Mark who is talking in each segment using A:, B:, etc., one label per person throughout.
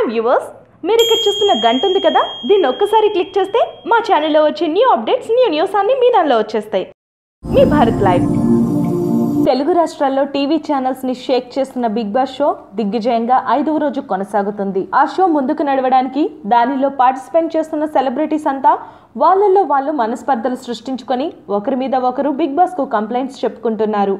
A: Hi viewers, మీరు ఇక్కడ చూస్తున్న గంట ఉంది కదా, దీన్ని ఒక్కసారి క్లిక్ చేస్తే మా ఛానల్లో వచ్చే న్యూ అప్డేట్స్, న్యూస్ అన్ని మీ దానిలో వచ్చేస్తాయి. మీ భారత్ లైవ్. తెలుగు రాష్ట్రాల్లో టీవీ ఛానల్స్ ని షేక్ చేస్తున్న బిగ్ బాస్ షో దిగ్విజయంగా 5వ రోజు కొనసాగుతుంది. ఆ షో ముందుకు నడవడానికి దానిలో పార్టిసిపేట్ చేస్తున్న సెలబ్రిటీస్ అంతా వాళ్ళల్లో వాళ్ళు మనస్పర్ధలు సృష్టించుకొని ఒకరి మీద ఒకరు బిగ్ బాస్ కు కంప్లైంట్స్ చెప్పుకుంటున్నారు.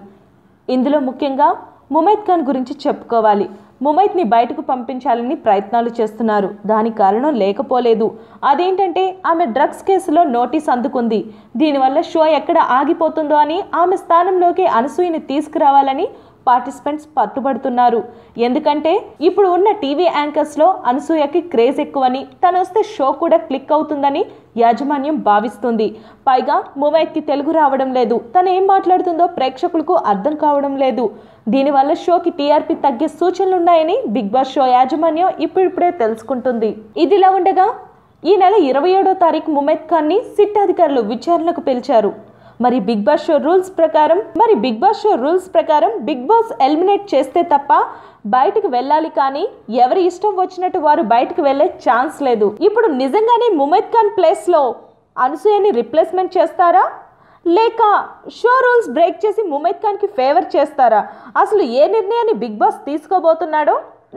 A: ఇందులో ముఖ్యంగా ముమైత్ ఖాన్ గురించి చెప్పుకోవాలి. ముమైత్ని బయటకు పంపించాలని ప్రయత్నాలు చేస్తున్నారు. దానికి కారణం లేకపోలేదు. అదేంటంటే ఆమె డ్రగ్స్ కేసులో నోటీస్ అందుకుంది. దీనివల్ల షో ఎక్కడ ఆగిపోతుందో అని ఆమె స్థానంలోకి అనసూయని తీసుకురావాలని పార్టిసిపెంట్స్ పట్టుబడుతున్నారు. ఎందుకంటే ఇప్పుడు ఉన్న టీవీ యాంకర్స్లో అనసూయకి క్రేజ్ ఎక్కువని, తను వస్తే షో కూడా క్లిక్ అవుతుందని యాజమాన్యం భావిస్తుంది. పైగా ముమైత్కి తెలుగు రావడం లేదు. తను ఏం మాట్లాడుతుందో ప్రేక్షకులకు అర్థం కావడం లేదు. దీనివల్ల షోకి టీఆర్పీ తగ్గే సూచనలున్నాయని బిగ్ బాస్ షో యాజమాన్యం ఇప్పుడిప్పుడే తెలుసుకుంటుంది. ఇదిలా ఉండగా ఈ నెల 27వ తారీఖు ముమైత్ ఖాన్ని సిట్ అధికారులు విచారణకు పిలిచారు. మరి బిగ్ బాస్ షో రూల్స్ ప్రకారం బిగ్ బాస్ ఎలిమినేట్ చేస్తే తప్ప బయటకు వెళ్ళాలి, కానీ ఎవరి ఇష్టం వచ్చినట్టు వారు బయటకు వెళ్ళే ఛాన్స్ లేదు. ఇప్పుడు నిజంగానే ముమైత్ ఖాన్ ప్లేస్ లో అనసూయని రిప్లేస్మెంట్ చేస్తారా, లేక షో రూల్స్ బ్రేక్ చేసి ముమైత్ ఖాన్ కి ఫేవర్ చేస్తారా? అసలు ఏ నిర్ణయాన్ని బిగ్ బాస్ తీసుకోబోతున్నాడో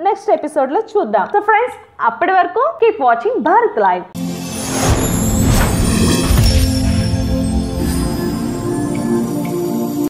A: నెక్స్ట్ ఎపిసోడ్ లో చూద్దాం. సో ఫ్రెండ్స్, అప్పటి వరకు కీప్ వాచింగ్ భారత్ లైవ్.